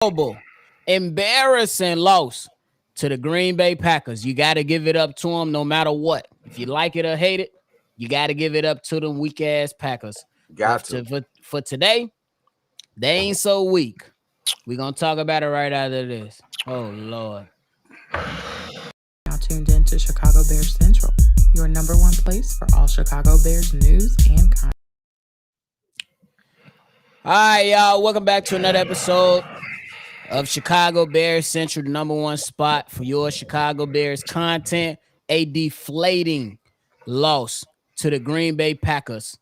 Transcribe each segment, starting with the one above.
horrible, embarrassing loss to the Green Bay Packers. You got to give it up to them no matter what. If you like it or hate it, you got to give it up to them weak ass Packers. Got to. For today, they ain't so weak. We're going to talk about it right after this. Oh, Lord. Now tuned in to Chicago Bears Central, your number one place for all Chicago Bears news and content. All right, y'all. Welcome back to another episode of Chicago Bears Central, the number one spot for your Chicago Bears content. A deflating loss to the Green Bay Packers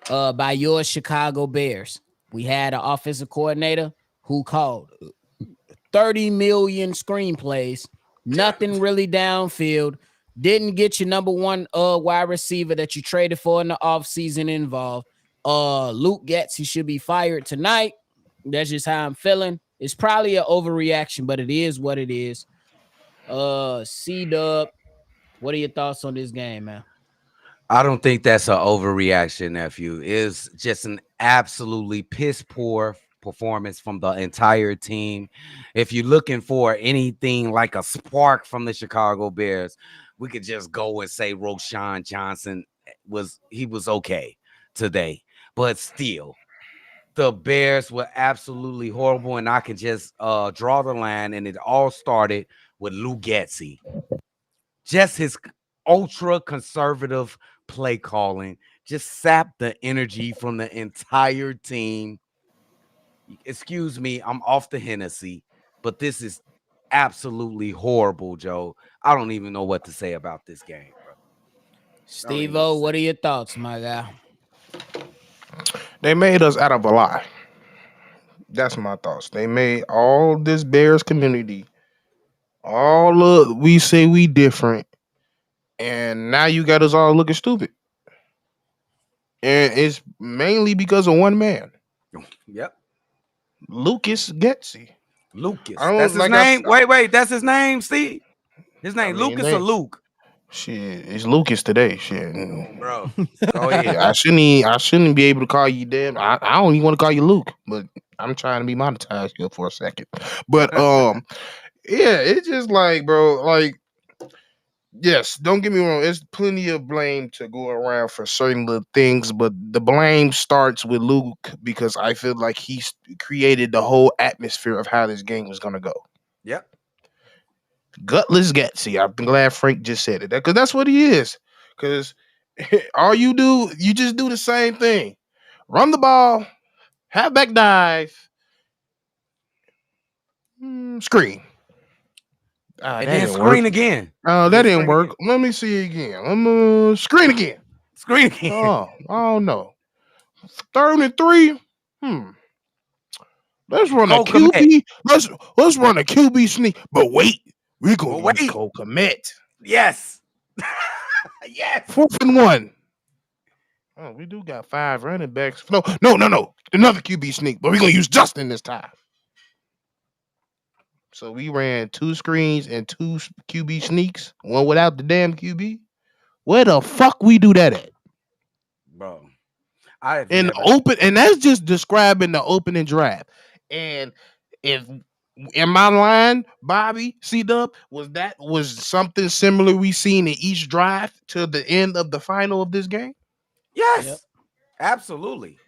by your Chicago Bears. We had an offensive coordinator who called 30 million screenplays, nothing really downfield, didn't get your number one wide receiver that you traded for in the offseason involved. Luke Getsy should be fired tonight. That's just how I'm feeling. It's probably an overreaction, but it is what it is. C-Dub, what are your thoughts on this game, man? I don't think that's an overreaction, nephew. It's just an absolutely piss poor performance from the entire team. If you're looking for anything like a spark from the Chicago Bears, we could just go and say Roschon Johnson was okay today. But still, the Bears were absolutely horrible, and I can just draw the line, and it all started with Luke Getsy. Just his ultra conservative play calling just sapped the energy from the entire team. Excuse me, I'm off the Hennessy, but this is absolutely horrible, Joe. I don't even know what to say about this game, bro. Steve-O, what are your thoughts, my guy? They made us out of a lie. That's my thoughts. They made all this Bears community, all of we say we different, and now you got us all looking stupid. And it's mainly because of one man, Yep. Lucas Getsy. Lucas. I don't That's his like name. Wait. That's his name, Steve? His name, Lucas or name- Luke? Shit, it's Lucas today. Shit, Bro. Go ahead. I shouldn't be able to call you damn. I don't even want to call you Luke, but I'm trying to be monetized here for a second. But yeah, it's just like, bro, like, yes, don't get me wrong. There's plenty of blame to go around for certain little things, but the blame starts with Luke because I feel like he's created the whole atmosphere of how this game was gonna go. Yep. Gutless Getsy. I'm glad Frank just said it because that's what he is. Because all you do, you just do the same thing: run the ball, have back dive, screen. And then screen again. That didn't work. Again. Let me see again. I'm screen again. Screen again. Oh no. 3rd and 3. Let's run a QB. Let's run a QB sneak. But wait, we're gonna use Cole Kmet. Yes. Yes. 4th and 1. Oh, we do got 5 running backs. No. Another QB sneak, but we're gonna use Justin this time. So we ran 2 screens and 2 QB sneaks, one without the damn QB. Where the fuck we do that at? Bro. And that's just describing the opening draft. And if in my line, Bobby C-Dub, was something similar we seen in each drive to the end of the final of this game? Yes. Yep. Absolutely.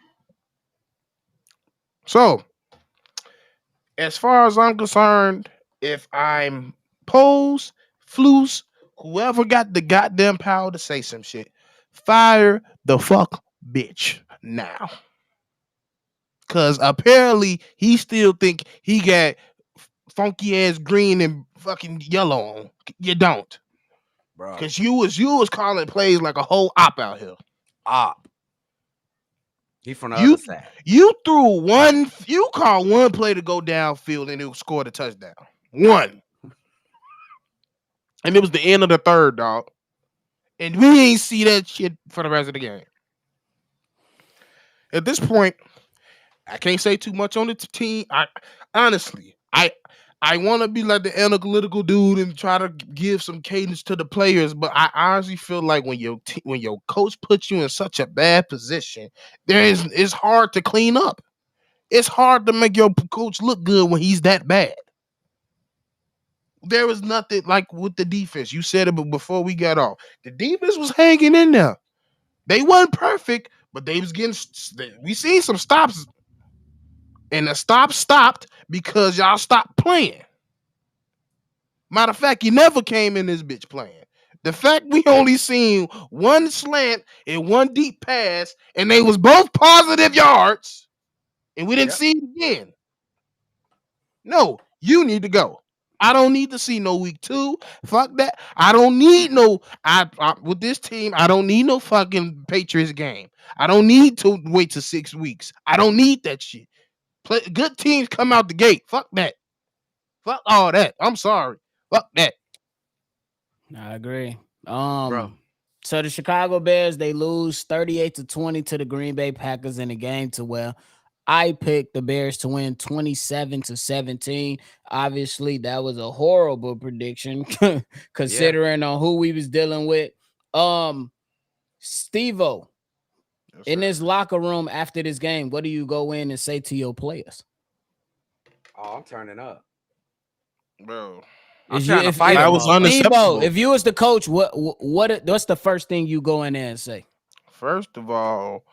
So, as far as I'm concerned, if I'm Pose, Flus, whoever got the goddamn power to say some shit, fire the fuck bitch now. Cause apparently he still think he got funky ass green and fucking yellow on. You don't. Bro. Cause you was calling plays like a whole op out here. Op. He from the other side. You call one play to go downfield and it scored a touchdown. One. And it was the end of the 3rd, dog. And we ain't see that shit for the rest of the game. At this point, I can't say too much on the team. Honestly, I want to be like the analytical dude and try to give some cadence to the players, but I honestly feel like when your coach puts you in such a bad position, it's hard to clean up. It's hard to make your coach look good when he's that bad. There was nothing like with the defense. You said it before we got off. The defense was hanging in there. They wasn't perfect, but they was getting. We seen some stops, and the stops stopped because y'all stopped playing. Matter of fact, you never came in this bitch playing. The fact we only seen one slant and one deep pass, and they was both positive yards, and we didn't see it again. No, you need to go. I don't need to see no week 2. Fuck that. I don't need no. I with this team, I don't need no fucking Patriots game. I don't need to wait till 6 weeks. I don't need that shit. Good teams come out the gate. Fuck that. Fuck all that. I'm sorry. Fuck that. I agree. Bro. So the Chicago Bears, they lose 38-20 to the Green Bay Packers in a game to where I picked the Bears to win 27-17. Obviously, that was a horrible prediction considering on who we was dealing with. Steve-O, in this locker room after this game, what do you go in and say to your players? Oh, I'm turning up, bro. I'm trying to fight. That was unacceptable. If you was the coach, what's the first thing you go in there and say? First of all,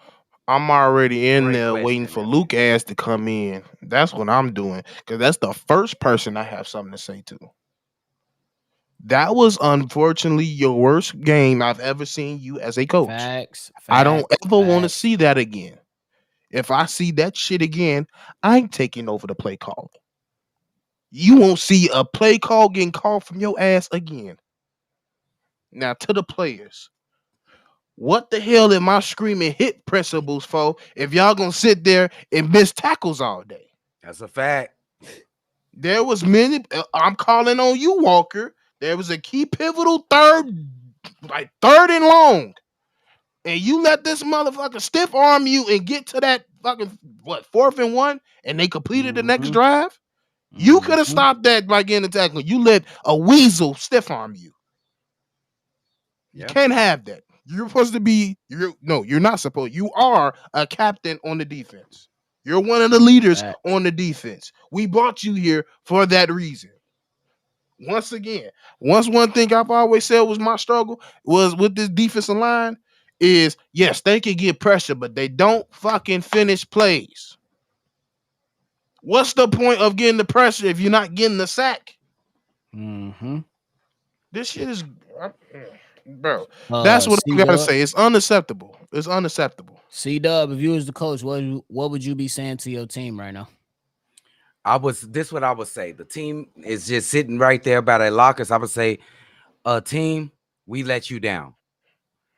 I'm already in there waiting for Luke ass to come in. That's what I'm doing, because that's the first person I have something to say to. That was unfortunately your worst game I've ever seen you as a coach. Facts. I don't ever want to see that again. If I see that shit again, I ain't taking over the play calling. You won't see a play call getting called from your ass again. Now to the players. What the hell am I screaming hit principles for if y'all gonna sit there and miss tackles all day? That's a fact. There was many. I'm calling on you, Walker. There was a key pivotal third and long, and you let this motherfucker stiff arm you and get to that fucking 4th and 1, and they completed the next drive. You could have stopped that by getting the tackle. You let a weasel stiff arm you. You can't have that. You're supposed to be. You're not supposed. You are a captain on the defense. You're one of the leaders on the defense. We brought you here for that reason. Once again, one thing I've always said was my struggle was with this defensive line is, yes, they can get pressure, but they don't fucking finish plays. What's the point of getting the pressure if you're not getting the sack? This shit is, bro. That's what I gotta say. It's unacceptable. It's unacceptable. C-Dub, if you was the coach, what would you be saying to your team right now? This what I would say. The team is just sitting right there by their lockers. I would say, team, we let you down.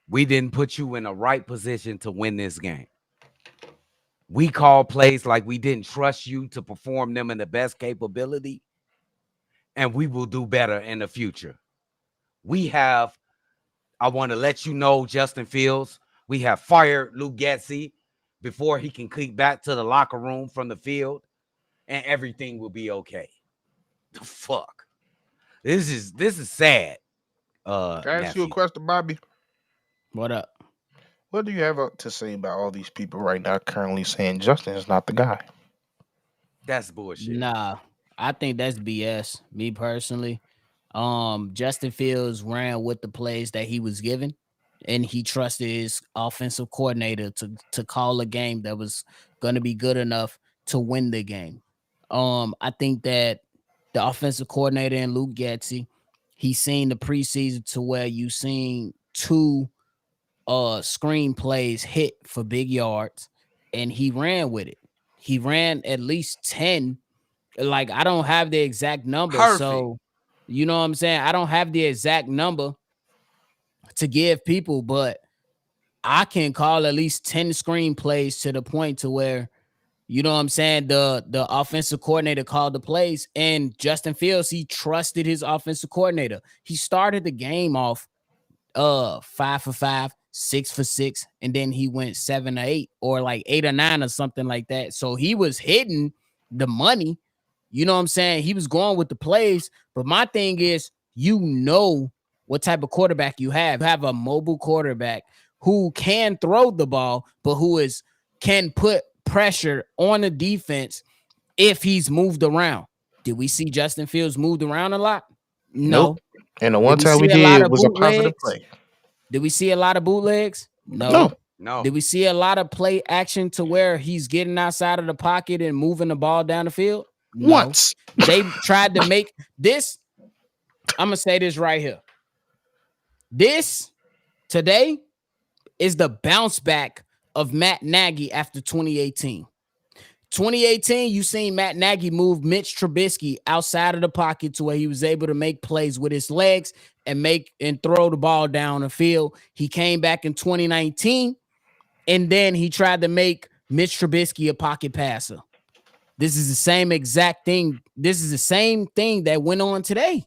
We didn't put you in the right position to win this game. We call plays like we didn't trust you to perform them in the best capability, and we will do better in the future. I want to let you know, Justin Fields, we have fired Luke Getsy before he can click back to the locker room from the field, and everything will be okay. The fuck? This is sad. Can I ask you a question, Bobby? What up? What do you have to say about all these people right now currently saying Justin is not the guy? That's bullshit. Nah, I think that's BS. Me personally, Justin Fields ran with the plays that he was given, and he trusted his offensive coordinator to call a game that was going to be good enough to win the game. I think that the offensive coordinator and Luke Getsy, he's seen the preseason to where you seen 2 screen plays hit for big yards, and he ran with it. He ran at least 10. Like, I don't have the exact number. Perfect. So you know what I'm saying? I don't have the exact number to give people, but I can call at least 10 screen plays to the point to where, you know what I'm saying, the offensive coordinator called the plays, and Justin Fields, he trusted his offensive coordinator. He started the game off 5 for 5, 6 for 6, and then he went 7 or 8 or like 8 or 9 or something like that. So he was hitting the money. You know what I'm saying? He was going with the plays. But my thing is, you know what type of quarterback you have. You have a mobile quarterback who can throw the ball, but who can put pressure on the defense if he's moved around. Did we see Justin Fields moved around a lot? No. Nope. And the one Did we time we see a lot did of was a positive bootlegs? play. Did we see a lot of bootlegs? No. No. Did we see a lot of play action to where he's getting outside of the pocket and moving the ball down the field? No. Once. They tried to make this. I'm going to say this right here. This today is the bounce back of Matt Nagy after 2018. 2018, you seen Matt Nagy move Mitch Trubisky outside of the pocket to where he was able to make plays with his legs and throw the ball down the field. He came back in 2019, and then he tried to make Mitch Trubisky a pocket passer. This is the same exact thing. This is the same thing that went on today.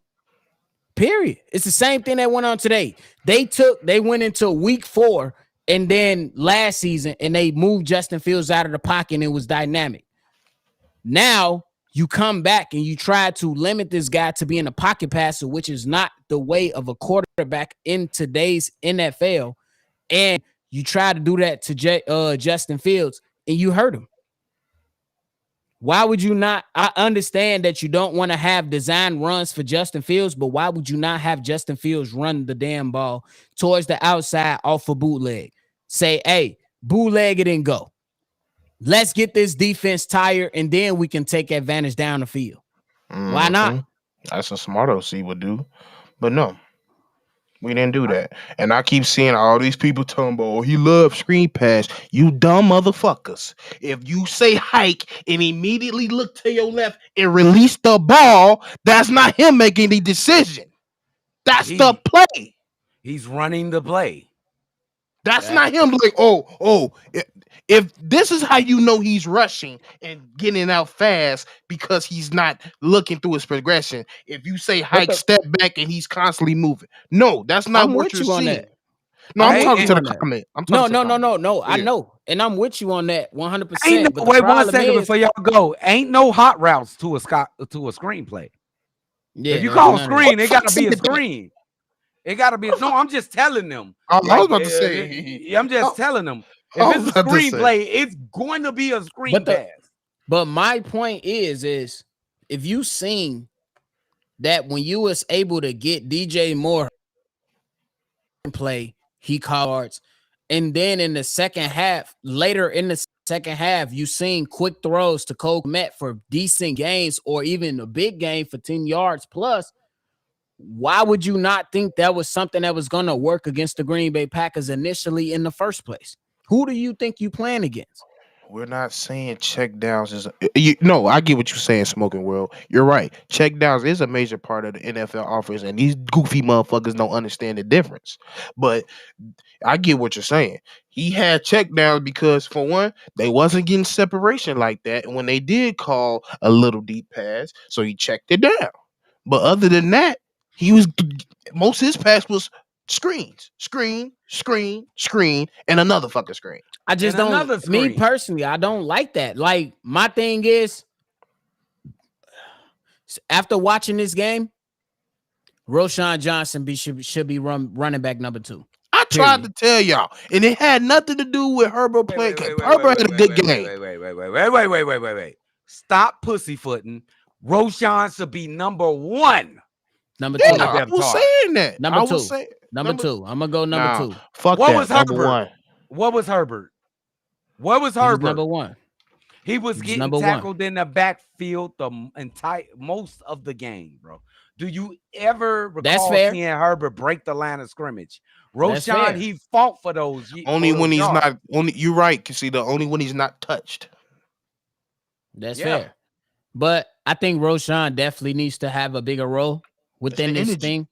Period. It's the same thing that went on today. They went into week 4 and then last season and they moved Justin Fields out of the pocket and it was dynamic. Now you come back and you try to limit this guy to being a pocket passer, which is not the way of a quarterback in today's NFL. And you try to do that to Justin Fields and you hurt him. Why would you not? I understand that you don't want to have design runs for Justin Fields, but why would you not have Justin Fields run the damn ball towards the outside off a bootleg? Say, hey, bootleg it and go. Let's get this defense tired, and then we can take advantage down the field. Why not? That's a smart OC would do. But no, we didn't do that. And I keep seeing all these people talking about, oh, he loves screen pass. You dumb motherfuckers. If you say hike and immediately look to your left and release the ball, that's not him making the decision. That's the play. He's running the play. That's not him like, if this is how you know he's rushing and getting out fast because he's not looking through his progression. If you say hike, step back, and he's constantly moving. No, that's not what you're seeing. No, I'm talking to the comment. No. I know. And I'm with you on that 100%. Ain't no, wait 1 second before y'all go. Ain't no hot routes to a screenplay. Yeah, if you call a screen, it gotta be a screen. It gotta be. No, I'm just telling them. I was about to say. I'm just telling them. If it's a screenplay, it's going to be a screen pass. But my point is if you seen that when you was able to get DJ Moore play, he cards, and then in the second half, later in the second half, you seen quick throws to Cole Kmet for decent gains or even a big game for 10 yards plus. Why would you not think that was something that was going to work against the Green Bay Packers initially in the first place? Who do you think you playing against? We're not saying check downs is no, I get what you're saying, Smoking World. You're right. Check downs is a major part of the NFL offense, and these goofy motherfuckers don't understand the difference. But I get what you're saying. He had check downs because, for one, they wasn't getting separation like that. And when they did call a little deep pass, so he checked it down. But other than that, most of his pass was screens, screen, and another fucking screen. I just don't. Me personally, I don't like that. Like, my thing is, after watching this game, Roschon Johnson should be running back number 2. I tried to tell y'all, and it had nothing to do with Herbert playing. Herbert had a good game. Wait. Stop pussyfooting. Roschon should be number 1. Number 2. I was saying that. Number 2. Number 2. I'm gonna go number 2. Fuck what that. Was Herbert? What was Herbert? What was Herbert? Number 1. He was getting tackled in the backfield the most of the game, bro. Do you ever recall seeing Herbert break the line of scrimmage? Roschon, he fought for those. Only when he's not. You're right. See, only when he's not touched. That's fair. But I think Roschon definitely needs to have a bigger role within this thing.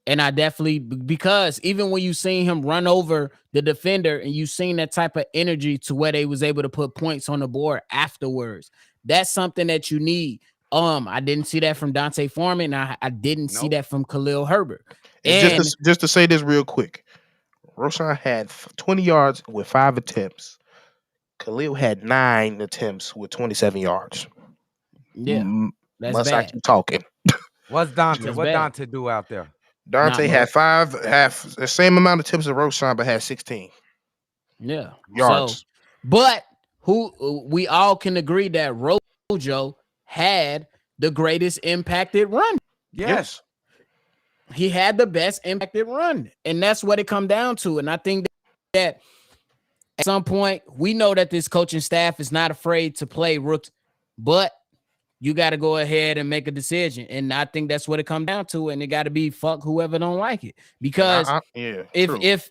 And I definitely, because even when you seen him run over the defender and you seen that type of energy to where they was able to put points on the board afterwards, that's something that you need. I didn't see that from Dante Foreman. I didn't see that from Khalil Herbert. And just to say this real quick, Roschon had 20 yards with 5 attempts. Khalil had 9 attempts with 27 yards. Yeah, that's must bad. I keep talking. What's Dante? What Dante do out there? Dante had 5, the same amount of attempts as Roschon, but had 16. Yeah, yards. But who we all can agree that Rojo had the greatest impacted run. Yes. He had the best impacted run, and that's what it come down to. And I think that at some point, we know that this coaching staff is not afraid to play rookies, but you got to go ahead and make a decision. And I think that's what it comes down to. And it got to be fuck whoever don't like it. Because if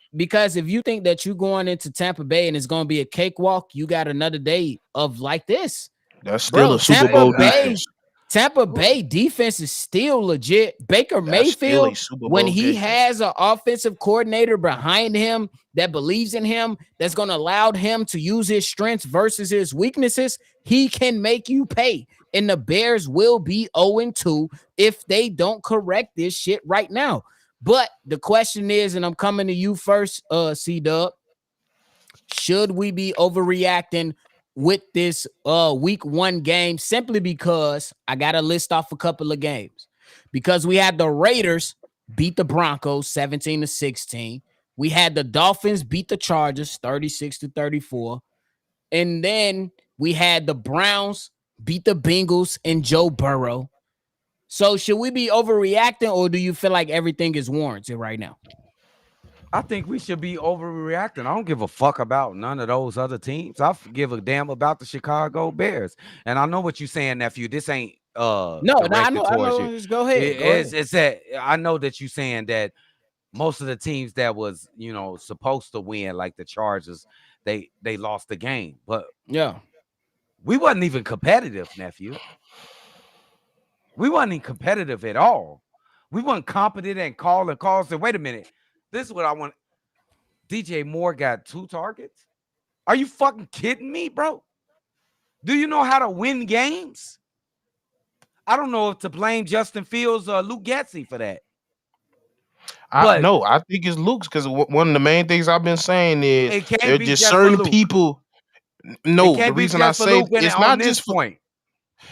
you think that you're going into Tampa Bay and it's going to be a cakewalk, you got another day of like this. That's still a Super Bowl defense. Tampa Bay defense is still legit. Baker Mayfield, when he has an offensive coordinator behind him that believes in him, that's going to allow him to use his strengths versus his weaknesses, he can make you pay. And the Bears will be 0-2 if they don't correct this shit right now. But the question is, and I'm coming to you first, C-Dub, should we be overreacting with this week 1 game simply because I got to list off a couple of games? Because we had the Raiders beat the Broncos 17-16. We had the Dolphins beat the Chargers 36-34. And then we had the Browns beat the Bengals and Joe Burrow. So should we be overreacting, or do you feel like everything is warranted right now? I think we should be overreacting. I don't give a fuck about none of those other teams. I give a damn about the Chicago Bears. And I know what you're saying, nephew. This ain't I know. Just go ahead. It's that I know that you're saying that most of the teams that was, supposed to win, like the Chargers, they lost the game. But yeah, we wasn't even competitive, nephew. We wasn't even competitive at all. We weren't competent and calling calls. And wait a minute. This is what I want. DJ Moore got 2 targets. Are you fucking kidding me, bro? Do you know how to win games? I don't know if to blame Justin Fields or Luke Getsy for that. I think it's Luke's, because one of the main things I've been saying is there just certain people. No, the reason I say it's not just point.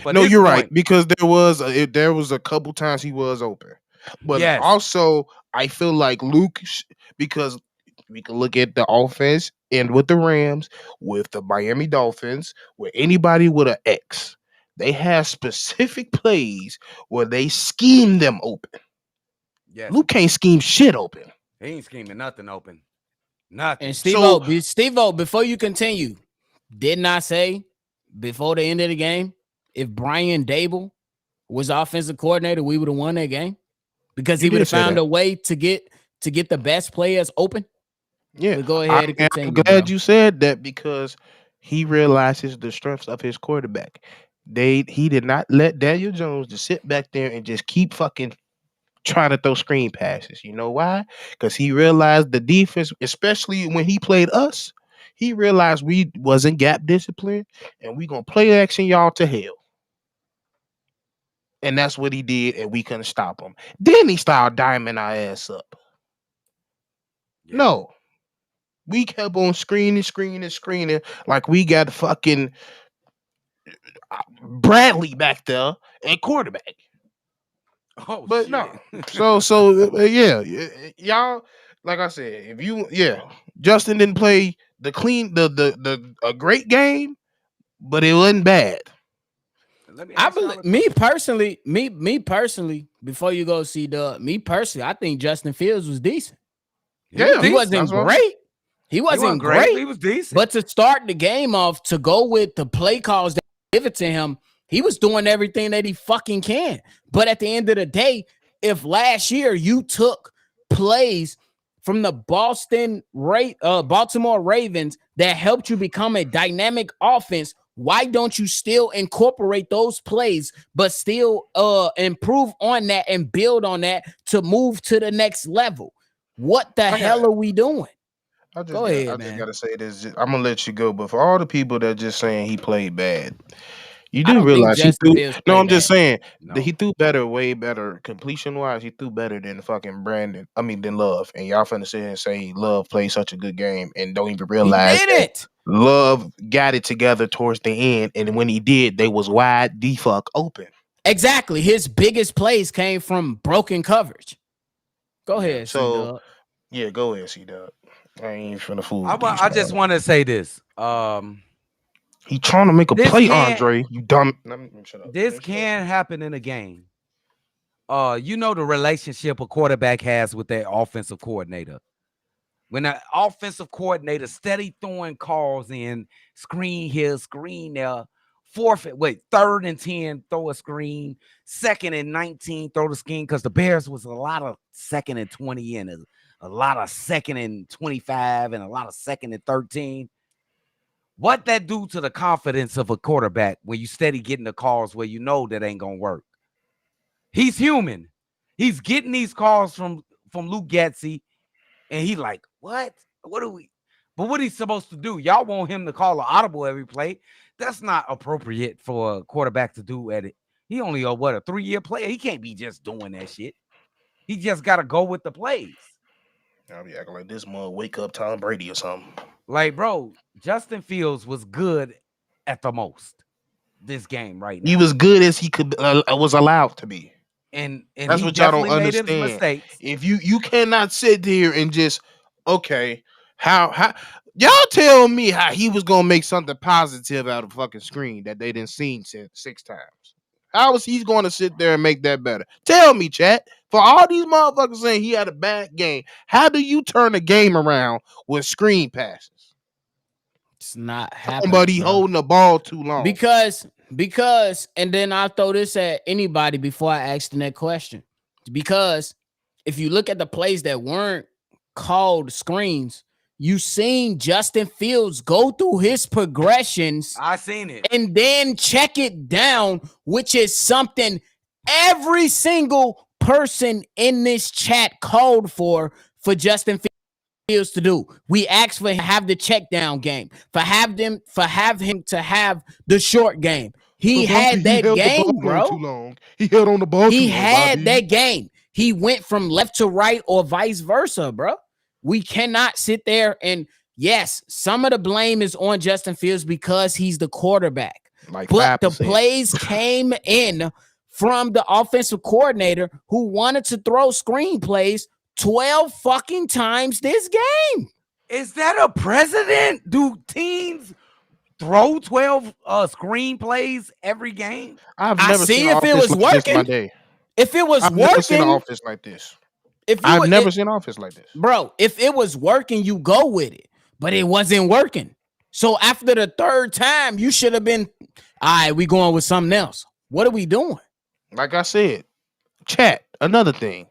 No, you're right, because there was a couple times he was open, but also I feel like Luke, because we can look at the offense and with the Rams, with the Miami Dolphins, with anybody with an X, they have specific plays where they scheme them open. Yes. Luke can't scheme shit open. He ain't scheming nothing open. Nothing. And Steve-O, before you continue, didn't I say before the end of the game, if Brian Dable was offensive coordinator, we would have won that game? Because he would have found a way to get the best players open. Yeah, go ahead and continue. I'm glad you said that, because he realizes the strengths of his quarterback. He did not let Daniel Jones just sit back there and just keep fucking trying to throw screen passes. You know why? Because he realized the defense, especially when he played us, he realized we wasn't gap disciplined, and we gonna play action y'all to hell. And that's what he did, and we couldn't stop him. Then he started diming our ass up. Yeah. No. We kept on screening like we got fucking Bradley back there and quarterback. Oh, but shit. No. So y'all, like I said, Justin didn't play a great game, but it wasn't bad. Me personally, before you go see I think Justin Fields was decent. Yeah, he wasn't great. He wasn't great. He was decent. But to start the game off, to go with the play calls that give it to him, he was doing everything that he fucking can. But at the end of the day, if last year you took plays from the Baltimore Ravens that helped you become a dynamic offense, why don't you still incorporate those plays, but still improve on that and build on that to move to the next level? What the hell are we doing? Go ahead, man. I just gotta say this. I'm gonna let you go, but for all the people that just saying he played bad, you do realize he threw. No, I'm just saying that he threw way better completion wise. He threw better than fucking than Love. And y'all finna sit here and say Love played such a good game and don't even realize that Love got it together towards the end, and when he did, they was wide the fuck open. Exactly. His biggest plays came from broken coverage. Go ahead. So, go ahead, C-Dub. I ain't finna fool. I just want to say this. He trying to make a This play, can't- Andre. You dumb. Let me shut up. This can happen in a game. You know the relationship a quarterback has with their offensive coordinator. When an offensive coordinator steady throwing calls in, screen here, screen there, third and 10, throw a screen, second and 19, throw the screen, because the Bears was a lot of second and 20 and a lot of second and 25 and a lot of second and 13. What that do to the confidence of a quarterback when you steady getting the calls where you know that ain't gonna work? He's human. He's getting these calls from Luke Getsy, and he like, what? What are we? But what he's supposed to do? Y'all want him to call an audible every play? That's not appropriate for a quarterback to do at it. He only a 3-year player. He can't be just doing that shit. He just got to go with the plays. I'll be acting like this mug wake up Tom Brady or something. Like, bro, Justin Fields was good at the most this game right now. He was good as he could was allowed to be. And that's he what y'all don't definitely made his understand. mistakes. If you cannot sit there and just how y'all tell me how he was gonna make something positive out of fucking screen that they didn't seen 6 times. How is he going to sit there and make that better? Tell me, chat. For all these motherfuckers saying he had a bad game, how do you turn a game around with screen passes? It's not happening. Somebody holding the ball too long. Because, and then I'll throw this at anybody before I ask the next question. Because if you look at the plays that weren't called screens, you seen Justin Fields go through his progressions. I seen it. And then check it down, which is something every single person in this chat called for Justin Fields to do. We asked for him to have the check down game, for have him to have the short game. He had that game, bro. Too long. He held on the ball. He had that game. He went from left to right or vice versa, bro. We cannot sit there and yes, some of the blame is on Justin Fields because he's the quarterback. Like but 5%. The plays came in from the offensive coordinator who wanted to throw screen plays 12 fucking times this game. Is that a precedent? Do teams throw 12 screen plays every game? I've never seen if it was working. If it was I've working, never seen an office like this. I've never seen an office like this. Bro, if it was working, you go with it. But it wasn't working. So after the third time, you should have been, all right, we going with something else. What are we doing? Like I said, chat, another thing.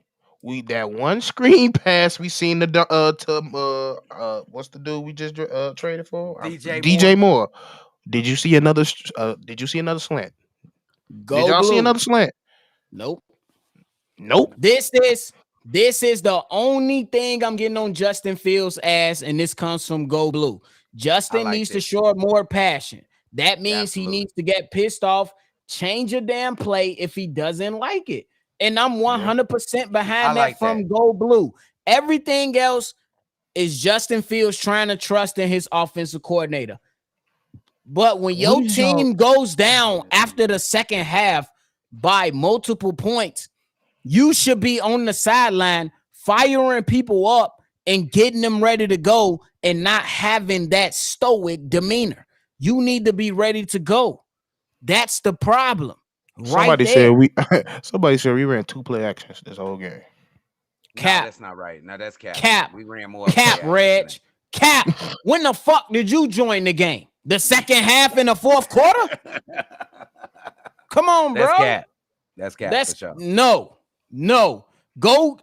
That one screen pass we seen what's the dude we just traded for? DJ Moore. Did you see another slant? Did y'all see another slant? Nope. This is the only thing I'm getting on Justin Fields' ass, and this comes from Go Blue. Justin needs to show more passion. That means he needs to get pissed off, change a damn play if he doesn't like it. And I'm 100% behind that from Go Blue. Everything else is Justin Fields trying to trust in his offensive coordinator. But when your team goes down after the second half by multiple points, you should be on the sideline firing people up and getting them ready to go and not having that stoic demeanor. You need to be ready to go. That's the problem. Somebody said we ran 2 play actions this whole game. Cap. No, that's not right. No, that's cap. Cap. We ran more. Cap, Reg. Cap. When the fuck did you join the game? The second half in the fourth quarter? Come on, bro. That's cap. That's for sure. No. Go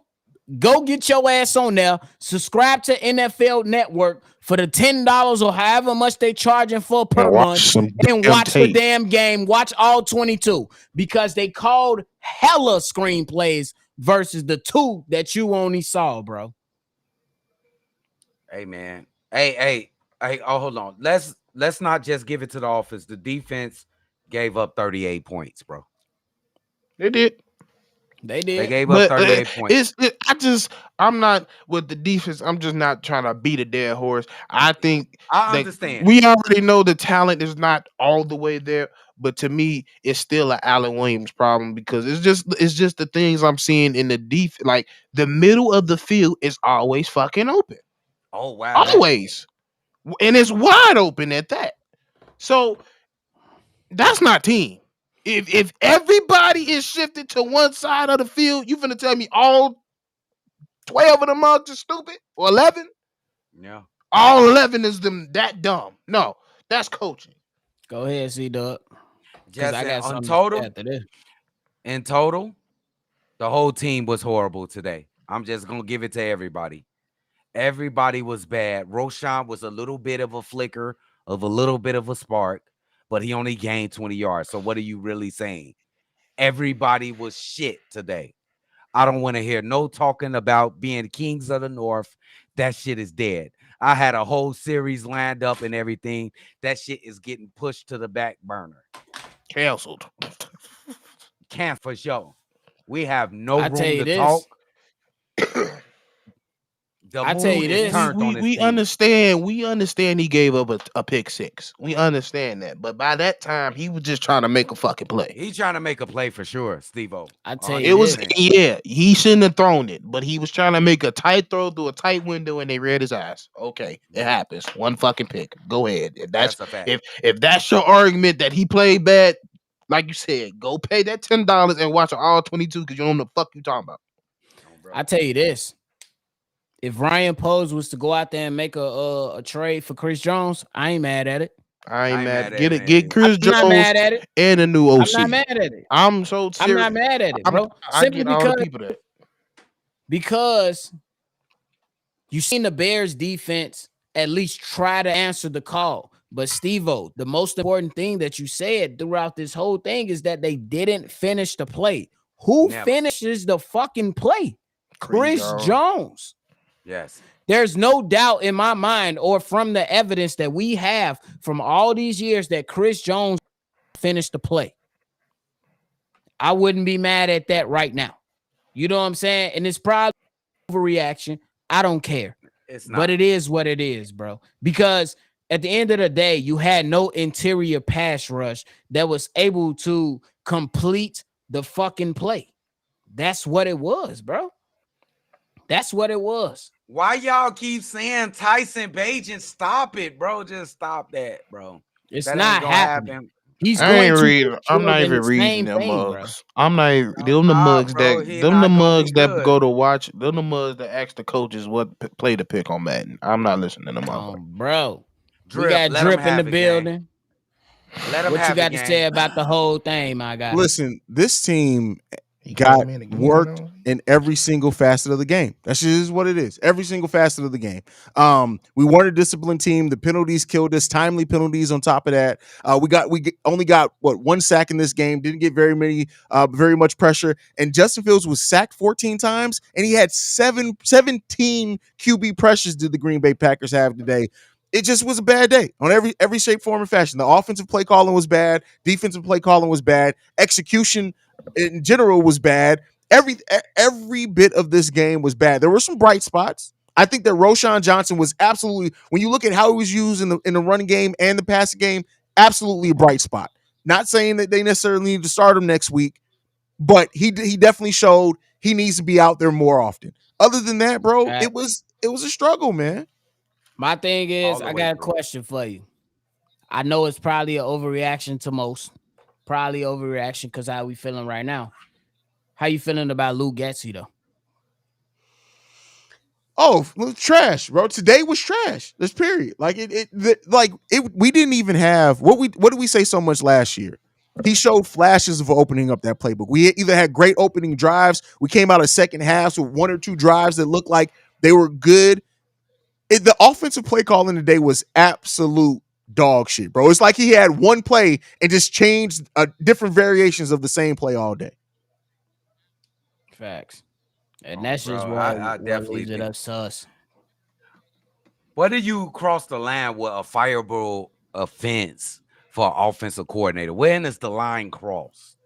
get your ass on there. Subscribe to NFL Network for the $10 or however much they charging for per month, and watch the damn game. Watch all 22 because they called hella screenplays versus the 2 that you only saw, bro. Hey, man. Hey. Oh, hold on. Let's not just give it to the offense. The defense gave up 38 points, bro. They did. They gave up 38 points. I'm not with the defense. I'm just not trying to beat a dead horse. I understand. We already know the talent is not all the way there, but to me, it's still an Allen Williams problem because it's just the things I'm seeing in the defense. Like the middle of the field is always fucking open. Oh wow, always, and it's wide open at that. So that's not team. If everybody is shifted to one side of the field, you finna tell me all 12 of them mugs are stupid or 11? Yeah. All 11 is them that dumb. No, that's coaching. Go ahead, C-Dub. Because Just I got on something total, after this. in total, the whole team was horrible today. I'm just gonna give it to everybody. Everybody was bad. Roshan was a little bit of a flicker of a little bit of a spark, but he only gained 20 yards. So what are you really saying? Everybody was shit today. I don't want to hear no talking about being kings of the north. That shit is dead. I had a whole series lined up and everything. That shit is getting pushed to the back burner. Canceled. Can't for sure. We have no I tell room you to this. talk. The I tell you mood this. is turned on this we team. understand he gave up a pick six. We understand that. But by that time, he was just trying to make a fucking play. He's trying to make a play for sure, Steve-O. I tell you It was, this. yeah, he shouldn't have thrown it, but he was trying to make a tight throw through a tight window and they read his eyes. Okay, it happens. One fucking pick. Go ahead. If That's a fact. if that's your argument that he played bad, like you said, go pay that $10 and watch all 22 because you don't know the fuck you talking about. I tell you this. If Ryan Poles was to go out there and make a trade for Chris Jones, I ain't mad at it. I ain't mad. at Get it, it. Get man. Chris I'm not Jones mad at it. and a new OC. I'm not mad at it. I'm so serious. I'm not mad at it, bro. I Simply get all the people that. because you seen the Bears defense at least try to answer the call. But Steve-O, the most important thing that you said throughout this whole thing is that they didn't finish the play. Who Never. finishes the fucking play? Chris Jones. Yes. There's no doubt in my mind or from the evidence that we have from all these years that Chris Jones finished the play. I wouldn't be mad at that right now. You know what I'm saying? And it's probably overreaction. I don't care. It's not. But it is what it is, bro. Because at the end of the day, you had no interior pass rush that was able to complete the fucking play. That's what it was, bro. That's what it was. Why y'all keep saying Tyson Bagent? Stop it, bro. Just stop that, bro. It's That ain't not gonna happening. happen. He's I going ain't to reading. get I'm not killed in even the reading same them thing, bro. mugs. I'm not even them the Nah, mugs bro, that he them not the gonna be mugs that good. go to watch. Them the mugs that ask the coaches what play to pick on Madden. I'm not listening to them. Bro. Drip, We got let 'em Drip in have the it, gang. building. Let him What you have got it, to gang. say about the whole thing, my guy? Listen, this team He got came in again, worked though. in every single facet of the game. That's just what it is. Every single facet of the game. We weren't a disciplined team. The penalties killed us. Timely penalties on top of that. Only got 1 sack in this game. Didn't get very much pressure. And Justin Fields was sacked 14 times, and he had 17 QB pressures. Did the Green Bay Packers have today? It just was a bad day on every shape, form, and fashion. The offensive play calling was bad. Defensive play calling was bad. Execution in general was bad. Every bit of this game was bad. There were some bright spots. I think that Roshan Johnson was absolutely, when you look at how he was used in the running game and the passing game, absolutely a bright spot. Not saying that they necessarily need to start him next week, but he definitely showed he needs to be out there more often. Other than that, bro, it was a struggle, man. My thing All is, the I way, got a bro. question for you. I know it's probably an overreaction to most. Probably overreaction because how we feeling right now. How you feeling about Luke Getsy, though? Oh, trash, bro. Today was trash. This period. We didn't even have what did we say so much last year? He showed flashes of opening up that playbook. We either had great opening drives. We came out of second halves with 1 or 2 drives that looked like they were good. The offensive play calling today was absolute dog shit, bro. It's like he had one play and just changed different variations of the same play all day. Facts. And that's bro, just I what definitely leaves it think- up to us. What did you cross the line with a fireable offense for an offensive coordinator? When is the line crossed?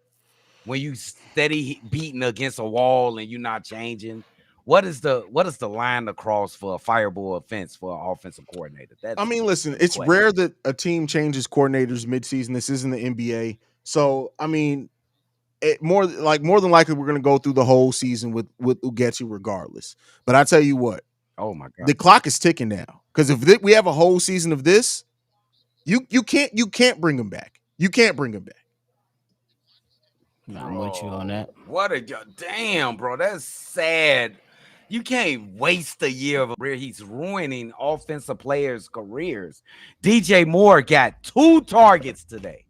When you steady beating against a wall and you're not changing? What is the line to cross for a fireable offense for an offensive coordinator? I mean, listen, it's question. rare that a team changes coordinators midseason. This isn't the NBA. So, I mean, more than likely we're going to go through the whole season with Ugetsu regardless. But I tell you what, Oh my god, the clock is ticking now. Because if we have a whole season of this, You can't bring him back. You can't bring him back. I'm with you on that. What a damn, bro. That's sad. You can't waste a year of a career. He's ruining offensive players' careers. DJ Moore got 2 targets today.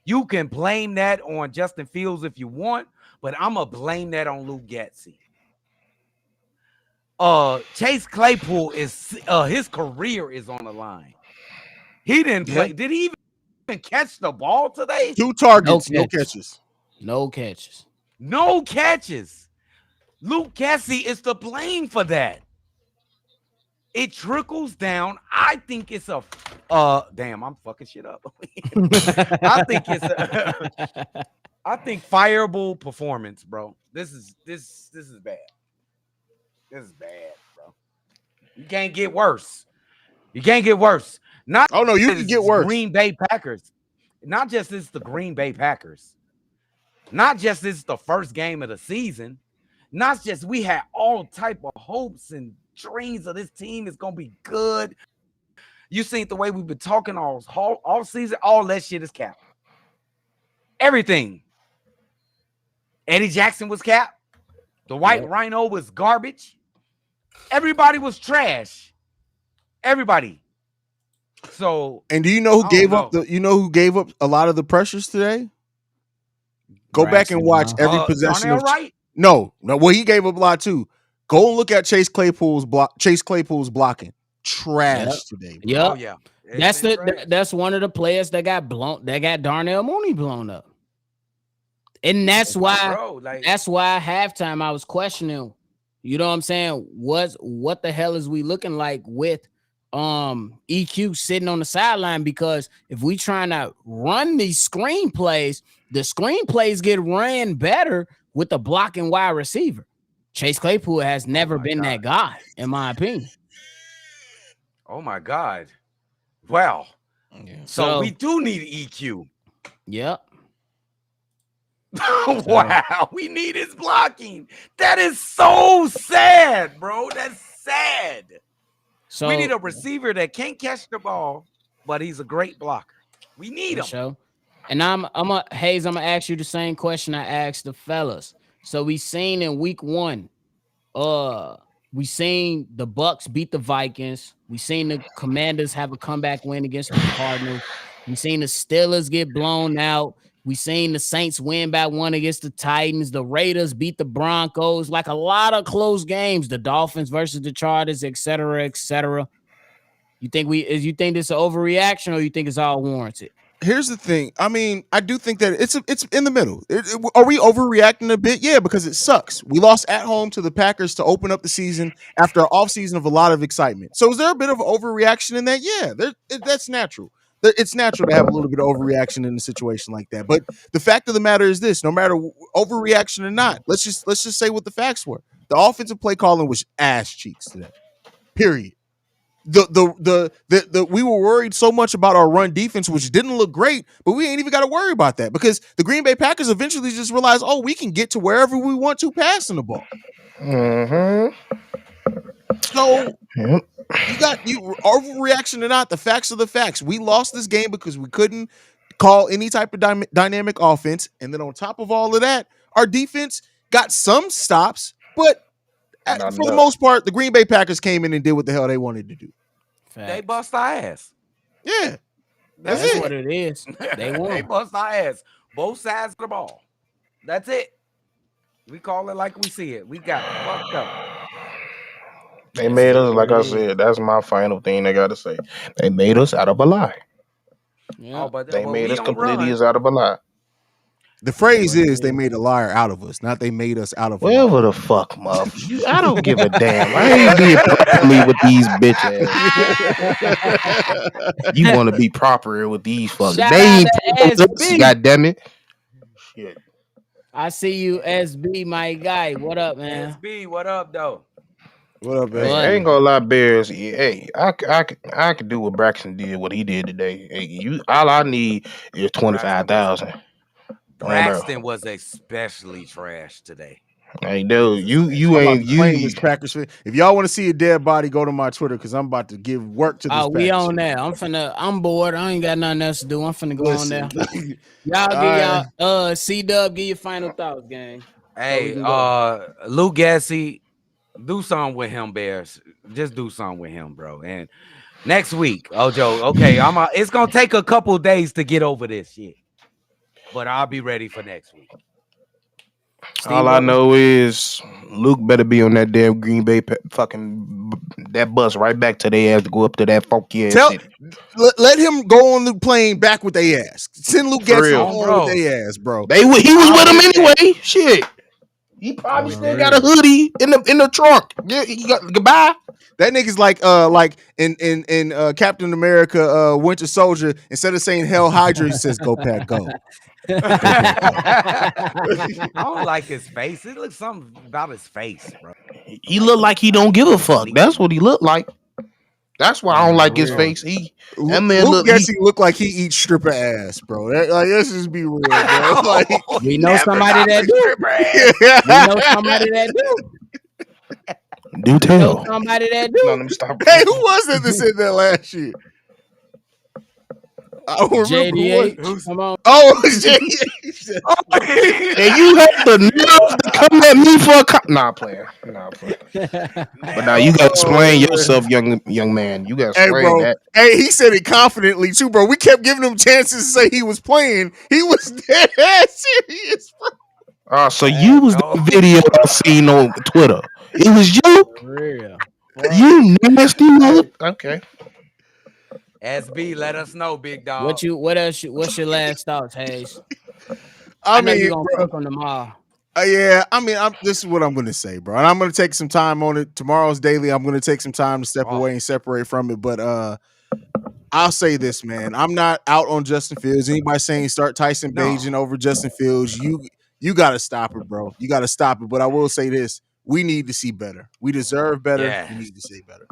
You can blame that on Justin Fields if you want, but I'm gonna blame that on Luke Getsy. Chase Claypool is his career is on the line. He didn't play. Did he even catch the ball today? 2 targets, no catches. No catches. No catches. Luke Getsy is to blame for that. It trickles down. I think it's a damn, I'm fucking shit up. I think it's I think fireable performance, bro. This is bad. This is bad, bro. You can't get worse. You can't get worse. You can get worse. Green Bay Packers. Not just it's the Green Bay Packers. Not just it's the first game of the season. Not just we had all type of hopes and dreams of this team is gonna be good. You seen the way we've been talking all season. All that shit is capped. Everything. Eddie Jackson was capped. The White Rhino was garbage. Everybody was trash. Everybody. So, and do you know who gave up a lot of the pressures today? Go back and watch every possession of Wright? No, well, he gave up a lot too. Go and look at Chase Claypool's blocking. Trash today. Yep. Oh yeah. That's one of the players that got blown. That got Darnell Mooney blown up. And that's why that's why at halftime I was questioning, you know what I'm saying? What the hell is we looking like with EQ sitting on the sideline? Because if we trying to run these screenplays, the screenplays get ran better with the blocking wide receiver. Chase Claypool has never been that guy, in my opinion. Oh my God. Well, so we do need EQ. Yep. Wow, we need his blocking. That is so sad, bro. That's sad. So we need a receiver that can't catch the ball, but he's a great blocker. We need him. Show. And I'm gonna ask you the same question I asked the fellas. So we seen in week 1, we seen the Bucks beat the Vikings. We seen the Commanders have a comeback win against the Cardinals. We seen the Steelers get blown out. We seen the Saints win by 1 against the Titans. The Raiders beat the Broncos. Like a lot of close games. The Dolphins versus the Chargers, et cetera, et cetera. You think this is an overreaction, or you think it's all warranted? Here's the thing. I mean, I do think that it's in the middle. Are we overreacting a bit? Yeah, because it sucks. We lost at home to the Packers to open up the season after an offseason of a lot of excitement. So is there a bit of overreaction in that? Yeah, that's natural. It's natural to have a little bit of overreaction in a situation like that. But the fact of the matter is this: no matter overreaction or not, let's just say what the facts were. The offensive play calling was ass cheeks today. Period. We were worried so much about our run defense, which didn't look great, but we ain't even got to worry about that because the Green Bay Packers eventually just realized, we can get to wherever we want to passing the ball. So you overreaction or not, the facts are the facts. We lost this game because we couldn't call any type of dynamic offense, and then on top of all of that, our defense got some stops, but for the most part, the Green Bay Packers came in and did what the hell they wanted to do. Facts. They bust our ass. Yeah. That's what it is. They won. They bust our ass. Both sides of the ball. That's it. We call it like we see it. We got fucked up. They made us, like I said, that's my final thing I got to say. They made us out of a lie. Yeah. They made us completely out of a lie. The phrase is they made a liar out of us, not they made us out of whatever the fuck, Muff. I don't give a damn. I ain't being properly with these bitches. You want to be proper with these fuckers. They ain't God damn it. Shit. I see you, SB, my guy. What up, man? SB, what up, though? What up, man? Hey, I ain't gonna lie, Bears. Hey, I could do what Braxton did, what he did today. Hey, all I need is 25,000. Braxton was especially trash today. Hey, dude, you I'm about ain't to claim you. this Packers fan. If y'all want to see a dead body, go to my Twitter because I'm about to give work to this. Oh, we Packers on fan. there. I'm bored. I ain't got nothing else to do. I'm finna go on there. Listen, Y'all All get y'all C-Dub, give your final thoughts, gang. Hey, can go. Luke Gessie, do something with him, Bears. Just do something with him, bro. And next week, Ojo, okay, it's gonna take a couple days to get over this shit, but I'll be ready for next week. All I know is Luke better be on that damn Green Bay fucking that bus right back to their ass to go up to that funky ass city. Let him go on the plane back with their ass. Send Luke For Gessie real. on with their ass, bro. He was with them anyway. Shit. He probably still got a hoodie in the trunk. Yeah, he got goodbye. That nigga's like in Captain America Winter Soldier, instead of saying Hell Hydra, he says go Pack go. I don't like his face. It looks something about his face, bro. He look like he don't give a fuck. That's what he look like. That's why I don't like his face. That man Luke Gessie look like he eats stripper ass, bro. Let's just be real, bro. Like, we know somebody that do. We know somebody that do. Do tell. Somebody that do. No, let me stop. Hey, who was that said that last year? I don't remember JDH. Come on. Oh, it was JDH. And you have the nerve to come at me for a Nah, player. But now you gotta explain yourself, young man. You gotta explain that. Hey, he said it confidently too, bro. We kept giving him chances to say he was playing. He was dead ass serious, bro. So you was the video I seen on Twitter. It was you? For real. You nasty mother. Okay. SB, let us know, big dog. What's your last thoughts, Hayes? I know mean, you're gonna cook on tomorrow. Yeah, I mean, this is what I'm gonna say, bro. And I'm gonna take some time on it. Tomorrow's daily. I'm gonna take some time to step away and separate from it. But I'll say this, man. I'm not out on Justin Fields. Anybody saying start Tyson Bagent over Justin Fields, you gotta stop it, bro. You gotta stop it. But I will say this: we need to see better. We deserve better. Yes. We need to see better.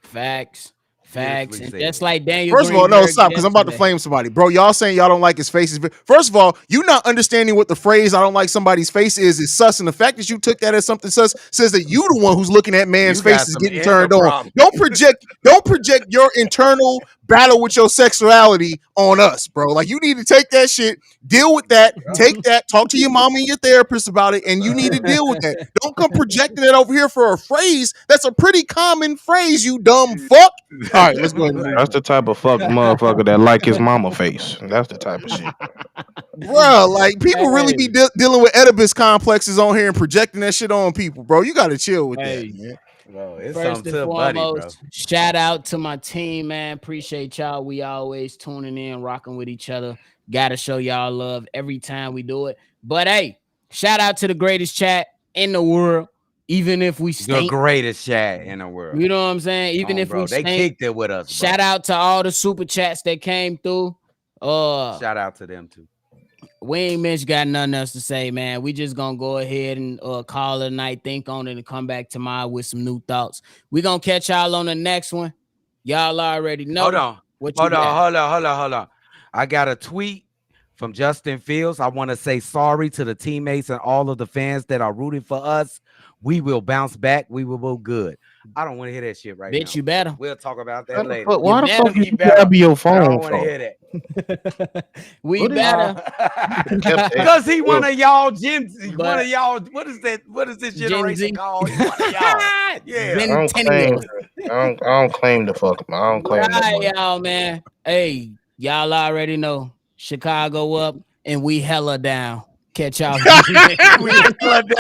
Facts. Beautifully And said. just like Daniel. First of all, no, Greenberg stop, because I'm about to yesterday. flame somebody. Bro, y'all saying y'all don't like his face. First of all, you not understanding what the phrase I don't like somebody's face is sus. And the fact that you took that as something sus says that you the one who's looking at man's You got face is some getting inner turned on. problems. Don't project your internal battle with your sexuality on us, bro. Like, you need to take that shit, deal with that, take that, talk to your mom and your therapist about it, and you need to deal with that. Don't come projecting it over here for a phrase that's a pretty common phrase, you dumb fuck. All right, let's go ahead and move That's the type of fuck motherfucker that like his mama face. That's the type of shit. Bro, like, people really be dealing with Oedipus complexes on here and projecting that shit on people, bro. You got to chill with that, man. Bro, it's First something and to buddy, bro. foremost, shout out to my team, man. Appreciate y'all. We always tuning in, rocking with each other. Gotta show y'all love every time we do it. But hey, shout out to the greatest chat in the world. Even if we The stink, greatest chat in the world. you know what I'm saying? Even if bro, we they stink, kicked it with us. Bro. shout out to all the super chats that came through. Shout out to them too. We ain't got nothing else to say, man. We just gonna go ahead and call it a night, think on it, and come back tomorrow with some new thoughts. We gonna catch y'all on the next one. Y'all already know. Hold on. What Hold on. I got a tweet from Justin Fields. I want to say sorry to the teammates and all of the fans that are rooting for us. We will bounce back. We will go good. I don't want to hear that shit right now. Bitch, you better. We'll talk about that later. But why the better fuck be you grab your I phone don't want to for? hear that. We better. Because he one of y'all Gen Z. But- One of y'all. What is that? What is this Gen generation Z. called? He one of y'all. Yeah. I don't claim the fuck. I don't claim All that right, money. y'all, man. Hey, y'all already know. Chicago up and we hella down. Catch y'all.